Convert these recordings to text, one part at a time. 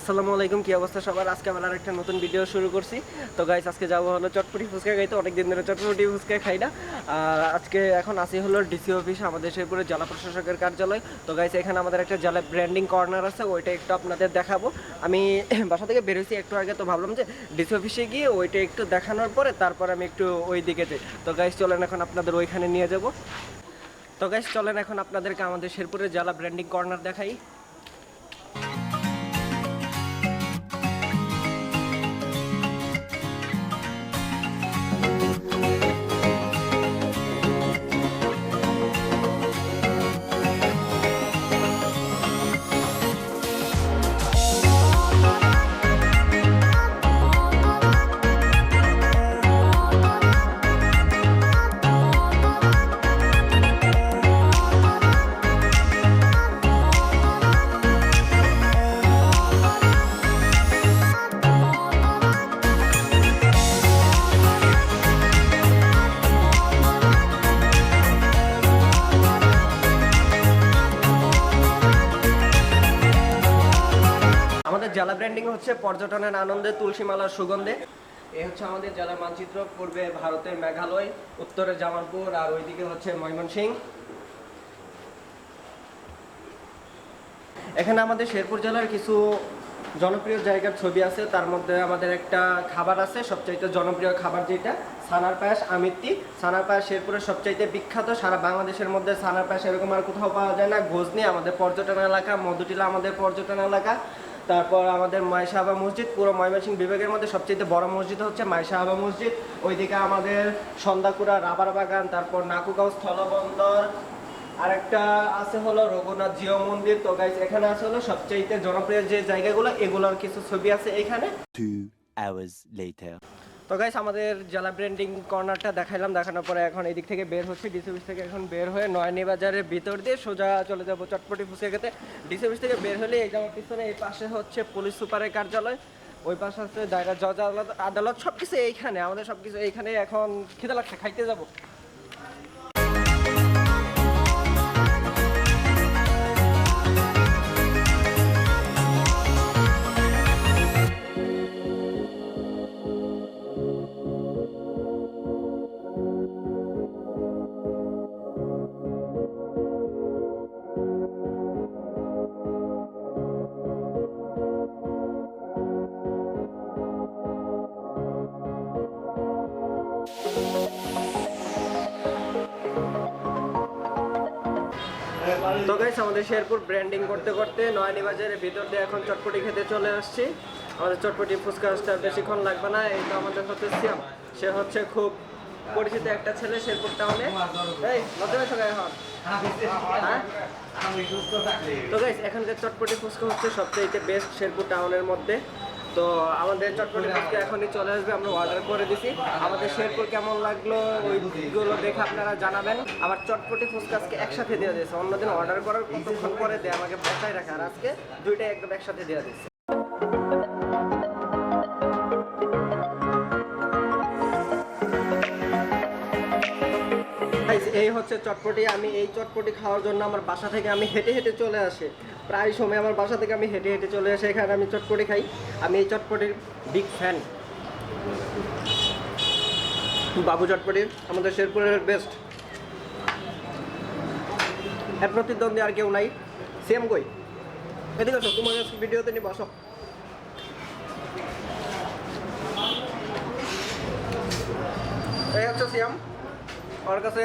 আসসালামু আলাইকুম, কি অবস্থা সবার? আজকে আমরা আরেকটা নতুন ভিডিও শুরু করছি। তো গাইস, আজকে যাবো হলো চটপটি ফুচকা খাইতে। অনেকদিন ধরে চটপটি ফুচকা খাই না। আর আজকে এখন আসি হলো ডিসি অফিস, আমাদের শেরপুরে জেলা প্রশাসকের কার্যালয়। তো গাইস, এখানে আমাদের একটা জেলা ব্র্যান্ডিং কর্নার আছে, ওইটা একটু আপনাদের দেখাবো। আমি বাসা থেকে বেরোইছি একটু আগে, তো ভাবলাম যে ডিসি অফিসে গিয়ে ওইটা একটু দেখানোর পরে তারপর আমি একটু ওই দিকে যাই। তো গাইস, চলেন এখন আপনাদের ওইখানে নিয়ে যাব। তো গাইস, চলেন এখন আপনাদেরকে আমাদের শেরপুরের জেলা ব্র্যান্ডিং কর্নার দেখাই। আমাদের জেলা ব্র্যান্ডিং হচ্ছে পর্যটনের আনন্দে, তুলসীমালার সুগন্ধে। এই হচ্ছে আমাদের জেলার মানচিত্র। পূর্বে ভারতের মেঘালয়, উত্তরে জামালপুর, আর ওইদিকে হচ্ছে ময়মনসিংহ। এখানে আমাদের শেরপুর জেলার কিছু জনপ্রিয় জায়গার ছবি আছে। তার মধ্যে আমাদের একটা খাবার আছে, সবচাইতে জনপ্রিয় খাবার যেটা ছানার পায়েস আমিত্তি। ছানার পায়েস শেরপুরের সবচাইতে বিখ্যাত, সারা বাংলাদেশের মধ্যে ছানার পায়েস এরকম আর কোথাও পাওয়া যায় না। গজনি আমাদের পর্যটন এলাকা, মধুটিলা আমাদের পর্যটন এলাকা। তারপর আমাদের মাইশাহাবা মসজিদ, পুরো ময়মনসিংহ বিভাগের মধ্যে সবচেয়ে বড় মসজিদ হচ্ছে মাইশাহাবা মসজিদ। ওইদিকে আমাদের সন্ধ্যাকুড়া রাবার বাগান, তারপর নাকুগাঁও স্থলবন্দর, আরেকটা আছে হলো রঘুনাথ জিও মন্দির। তো গাইস, এখানে আছে হলো সবচেয়ে জনপ্রিয় যে জায়গাগুলো, এগুলোর কিছু ছবি আছে এখানে। 2 hours later. তো গাইস, আমাদের জেলা ব্র্যান্ডিং কর্নারটা দেখাইলাম, দেখানোর পরে এখন এই দিক থেকে বের হচ্ছে, ডিসি অফিস থেকে এখন বের হয়ে নয়নি বাজারের ভিতর দিয়ে সোজা চলে যাব চটপটি ফুচকা খেতে। ডিসি অফিস থেকে বের হলে এই যাওয়ার পিছনে এই পাশে হচ্ছে পুলিশ সুপারের কার্যালয়, ওই পাশে আছে দায়রা জজ আদালত, সব কিছু এইখানে, আমাদের সব কিছু এইখানে। এখন খিদে লাগছে, খাইতে যাবো। তো গাইস, আমাদের শেরপুর ব্র্যান্ডিং করতে করতে নয়নি বাজারের ভিতর দিয়ে এখন চটপটি খেতে চলে আসছি। আমাদের চটপটি ফুচকা আসতে বেশিক্ষণ লাগবে না। এই তো আমাদের হচ্ছে সিয়াম, সে হচ্ছে খুব পরিচিত একটা ছেলে শেরপুর টাউনে। এই মধ্যে সবাই এখন তো গাইস, এখানকার চটপটি ফুচকা হচ্ছে সবচেয়ে বেস্ট শেরপুর টাউনের মধ্যে। তো আমাদের চটপটি ফুচকা এখনই চলে আসবে, আমরা অর্ডার করে দিছি। আমাদের শেরপুর কেমন লাগলো ওইগুলো দেখে আপনারা জানাবেন। আবার চটপটি ফুচকা আজকে একসাথে দেওয়া দিয়েছে, অন্যদিন অর্ডার করার কতক্ষণ পরে দেয় আমাকে বসায় রাখে, আর আজকে দুইটাই একদম একসাথে দেওয়া দিচ্ছে। এই হচ্ছে চটপটি। আমি এই চটপটি খাওয়ার জন্য আমার বাসা থেকে আমি হেঁটে হেঁটে চলে আসি, প্রায় সময় আমার বাসা থেকে আমি হেঁটে হেঁটে চলে আসি এখানে আমি চটপটি খাই। আমি এই চটপটির বিগ ফ্যান। বাবু চটপটি আমাদের শেরপুরের বেস্ট, এর প্রতিদ্বন্দ্বী আর কেউ নাই। সেম কই এদিকে আসো, তোমার ভিডিওতে নিয়ে বসো। এই হচ্ছে সিয়াম, ওর কাছে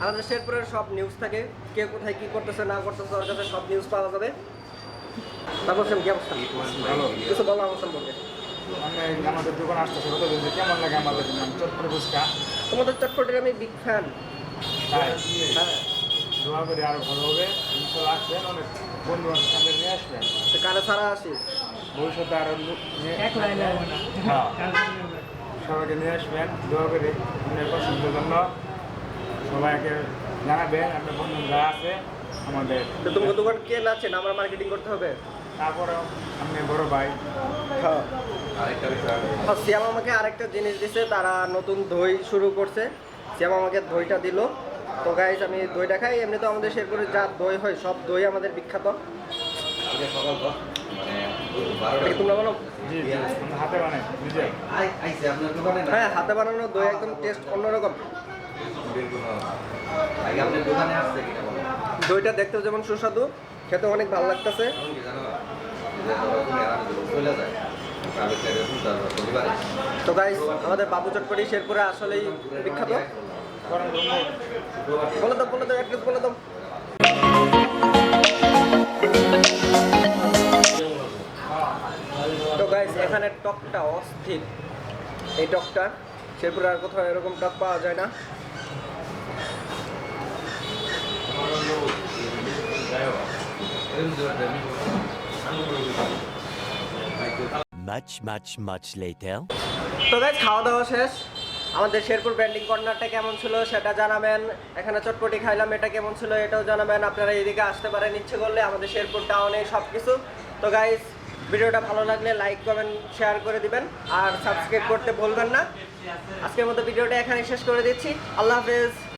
আমাদের শেরপুরের সব নিউজ থাকে, কে কোথায় কি করতেছে না করতেছে, ওর কাছে সব নিউজ পাওয়া যাবে। তারপর কি অবস্থা, কিছু বলো আমার সম্পর্কে। আমাদের দোকান আসতেছে, কেমন লাগে আমাদের চটপটি ফুচকা? তোমাদের চটপটির আমি বিগ ফ্যান। হ্যাঁ, দোয়া করে আরো ভালো হবে। আসবেন, অনেক বন্ধু বান্ধব সামনে নিয়ে আসবেন, কারে ছাড়া আসি ভবিষ্যতে আরো সবাইকে নিয়ে আসবেন। দোয়া করে আপনার পছন্দের জন্য সবাইকে জানাবেন। আপনার বন্ধু যারা আছে আমাদের, তো তোমার দোকান কে আছে না, আমার মার্কেটিং করতে হবে। তারপরেও আপনি বড় ভাই। হ্যাঁ, সিয়াম আমাকে আরেকটা জিনিস দিছে, তারা নতুন দই শুরু করছে। সিয়াম আমাকে দইটা দিল। তো গাইস, আমি দইটা খাই। এমনি তো আমাদের শেরপুরে যা দই হয় সব দই আমাদের বিখ্যাত। এটা কি তোমরা বানাও? জি জি আমরা হাতে বানাই নিজে। হ্যাঁ, হাতে বানানো দই একদম টেস্ট অন্যরকম। দইটা দেখতেও যেমন সুস্বাদু, খেতে অনেক ভালো লাগতেছে। তো গাইস, আমাদের বাবু চটপটি শেরপুরে আসলেই বিখ্যাত। গরম গরম বলে দাও অ্যাড্রেস বলে দাও। তো গাইস, এখানে টকটা অস্থির। এই টকটা শেরপুরে আর কোথাও এরকম টক পাওয়া যায় না। Much later. তো গাইস, খাওয়া দাওয়া শেষ। আমাদের শেরপুর ব্র্যান্ডিং কর্নারটা কেমন ছিল সেটা জানাবেন। এখানে চটপটি খাইলাম, এটা কেমন ছিল এটাও জানাবেন। আপনারা এইদিকে আসতে পারেন ইচ্ছে করলে, আমাদের শেরপুর টাউনে সব কিছু। তো গাইস, ভিডিওটা ভালো লাগলে লাইক কমেন্ট শেয়ার করে দিবেন আর সাবস্ক্রাইব করতে ভুলবেন না। আজকের মতো ভিডিওটা এখানে শেষ করে দিচ্ছি। আল্লাহ হাফেজ।